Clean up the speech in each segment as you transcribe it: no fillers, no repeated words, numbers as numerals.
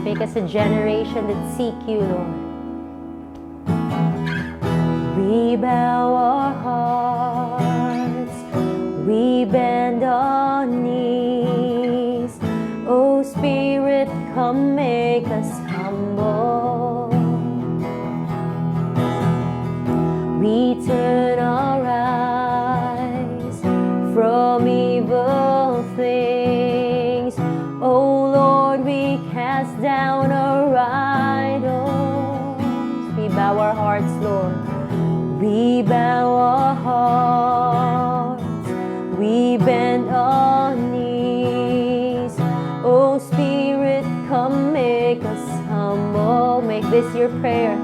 Make us a generation that seek you, Lord. We bow our hearts, we bend our knees. Oh Spirit, come make us humble. We turn our eyes from evil things. Oh Lord, we cast down our idols. We bow our hearts, Lord. We bow our hearts, we bend our knees. Oh Spirit, come make us humble. Make this your prayer.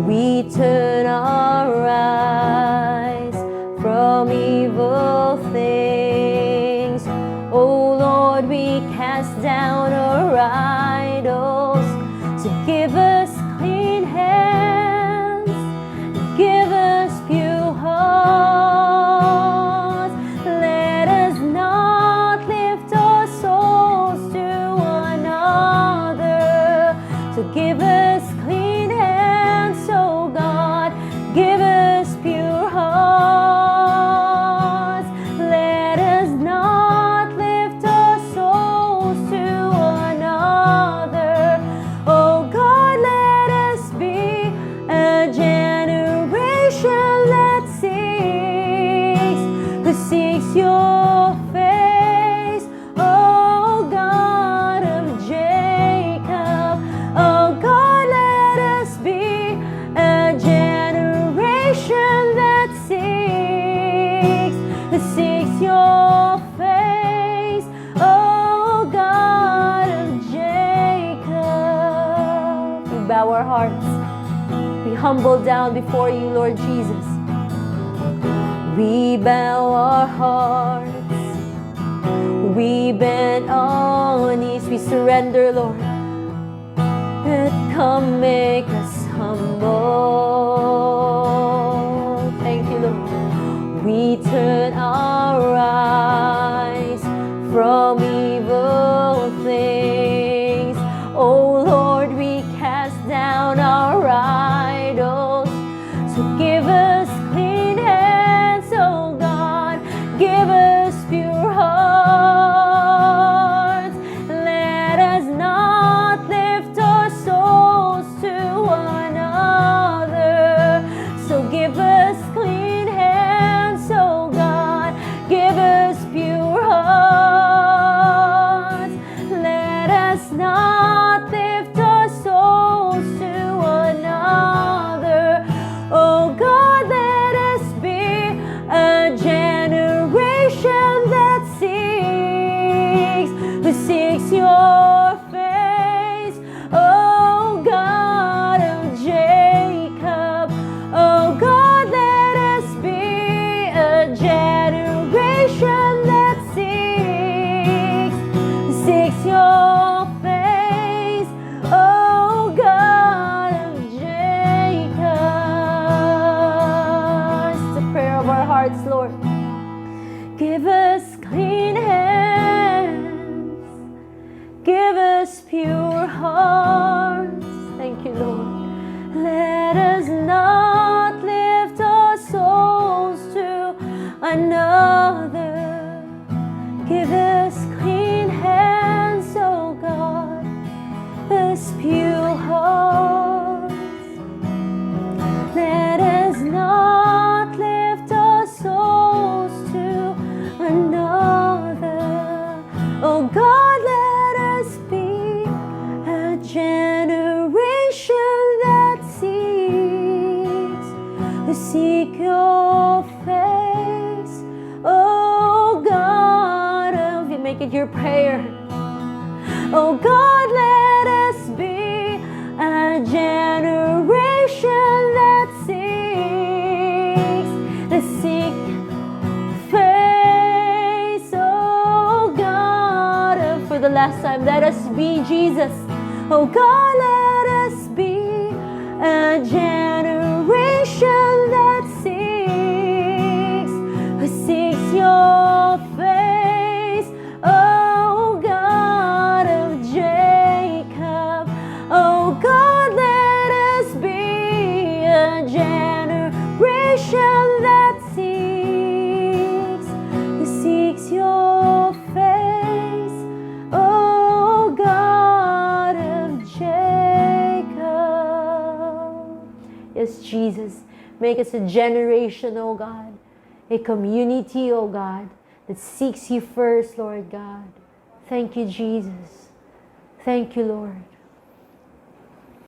We turn our eyes from evil things. Oh Lord, we cast down our idols. So give us clean hands, give us pure hearts. Let us not lift our souls to another. So give us clean hands, oh God, give us pure hearts. Let us not lift our souls to another. Oh God, let us be a generation that seeks your face, oh God of Jacob. Oh God, let us be a generation that seeks your face, oh God of Jacob. We bow our hearts, we humble down before you, Lord Jesus. We bow our hearts, we bend our knees, we surrender, Lord. Come make us humble. Thank you, Lord. We turn our eyes from evil things. Oh Lord, we cast down our idols. So give us clean hands, oh God, give us pure hearts. Let us not lift our souls to another. So give us clean hands, oh God, give us pure hearts. Let us not lift our souls to another. Oh God, let us be a generation that seeks your face, oh God of Jacob. Oh God, let us be a generation that seeks your face, oh God of Jacob. It's the prayer of our hearts, Lord. Give us clean hands, give us pure hearts. Thank you, Lord. Let us not lift our souls to another. Give us clean hands, oh God, us pure hearts. Let us not lift our souls to another. Oh God, let us be a generation that seek your face, oh God of, you make it your prayer. Oh God, let us be a generation that seek face, oh God of, for the last time, let us be Jesus. Oh God, let us be a generation that seeks your face, oh God of Yes, Jesus. Make us a generation, oh God. A community, oh God, that seeks you first, Lord God. Thank you, Jesus. Thank you, Lord.